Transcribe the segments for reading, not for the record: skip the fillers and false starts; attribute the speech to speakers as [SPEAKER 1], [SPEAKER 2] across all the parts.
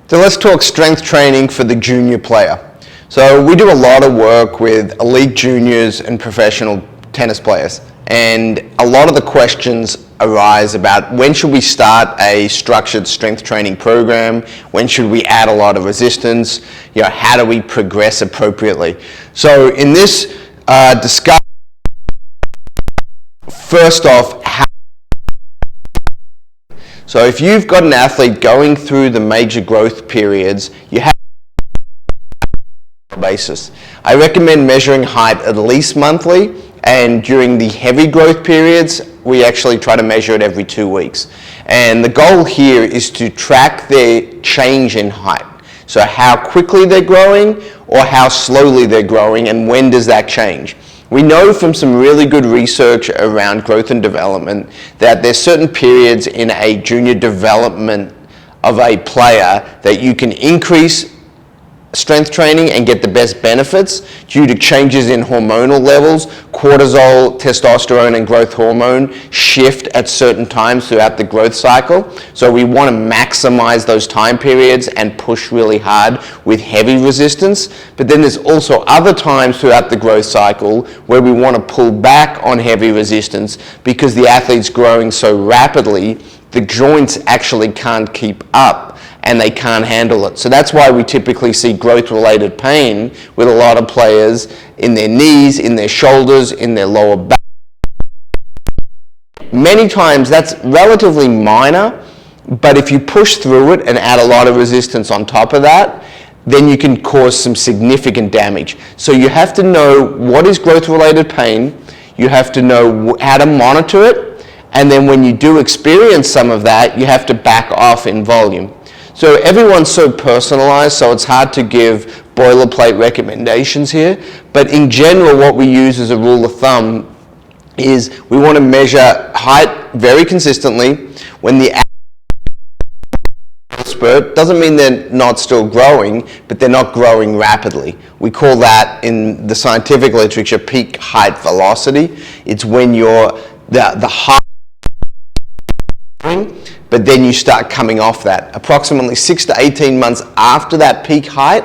[SPEAKER 1] So let's talk strength training for the junior player. So we do a lot of work with elite juniors and professional tennis players. And a lot of the questions arise about when should we start a structured strength training program, when should we add a lot of resistance, how do we progress appropriately. So in this discussion, first off, so if you've got an athlete going through the major growth periods, you have a basis. I recommend measuring height at least monthly, and during the heavy growth periods, we actually try to measure it every 2 weeks. And the goal here is to track their change in height. So how quickly they're growing or how slowly they're growing, and when does that change? We know from some really good research around growth and development that there's certain periods in a junior development of a player that you can increase strength training and get the best benefits due to changes in hormonal levels. Cortisol, testosterone, and growth hormone shift at certain times throughout the growth cycle. So we want to maximize those time periods and push really hard with heavy resistance. But then there's also other times throughout the growth cycle where we want to pull back on heavy resistance because the athlete's growing so rapidly, the joints actually can't keep up and they can't handle it. So that's why we typically see growth-related pain with a lot of players in their knees, in their shoulders, in their lower back. Many times that's relatively minor, but if you push through it and add a lot of resistance on top of that, then you can cause some significant damage. So you have to know what is growth-related pain, you have to know how to monitor it, and then when you do experience some of that, you have to back off in volume. So everyone's so personalized, so it's hard to give boilerplate recommendations here. But in general, what we use as a rule of thumb is we want to measure height very consistently. When the spurt doesn't mean they're not still growing, but they're not growing rapidly. We call that in the scientific literature peak height velocity. It's when the height, but then you start coming off that. Approximately 6 to 18 months after that peak height,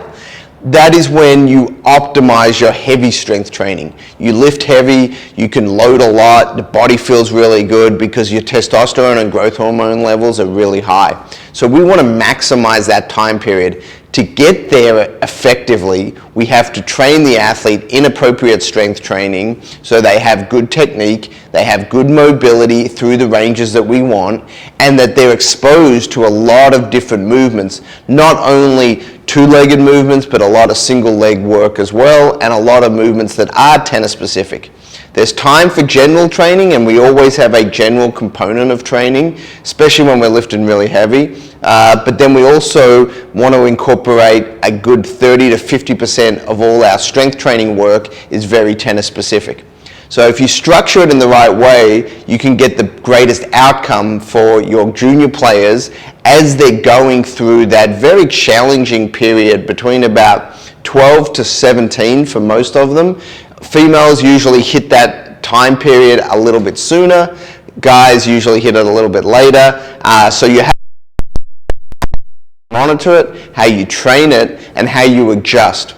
[SPEAKER 1] that is when you optimize your heavy strength training. You lift heavy, you can load a lot, the body feels really good because your testosterone and growth hormone levels are really high. So we want to maximize that time period. To get there effectively, we have to train the athlete in appropriate strength training so they have good technique, they have good mobility through the ranges that we want, and that they're exposed to a lot of different movements, not only two-legged movements, but a lot of single leg work as well, and a lot of movements that are tennis specific. There's time for general training, and we always have a general component of training, especially when we're lifting really heavy. But then we also want to incorporate a good 30 to 50% of all our strength training work is very tennis specific. So if you structure it in the right way, you can get the greatest outcome for your junior players as they're going through that very challenging period between about 12 to 17 for most of them. Females usually hit that time period a little bit sooner. Guys usually hit it a little bit later. So you have to monitor it, how you train it, and how you adjust.